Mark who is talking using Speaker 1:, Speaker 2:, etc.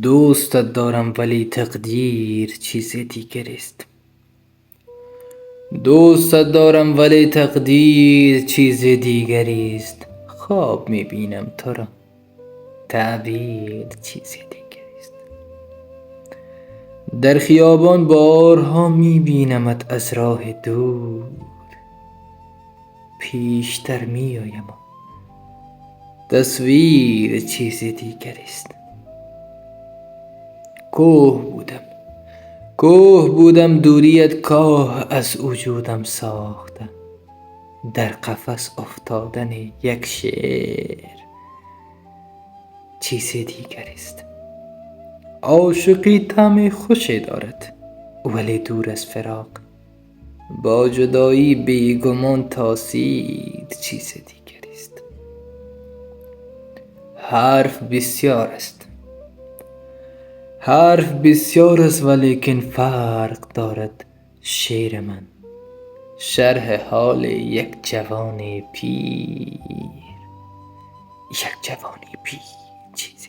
Speaker 1: دوستت دارم ولی تقدیر چیز دیگر است. دوستت دارم ولی تقدیر چیز دیگری است. خواب می بینم تو را، تعبیر چیز دیگری است. در خیابان بارها می بینمت از راه دور، پیشتر می آیم و تصویر چیز دیگری است. کوه بودم دوریت کاه از وجودم ساخته. در قفس افتادن یک شعر چیز دیگر است. عاشقی طعم خوشی دارد ولی دور از فراق، با جدایی بیگمان تاثیر چیز دیگر است. حرف بسیار است ولیکن فرق دارد شعر من، شرح حال یک جوان پیر چیز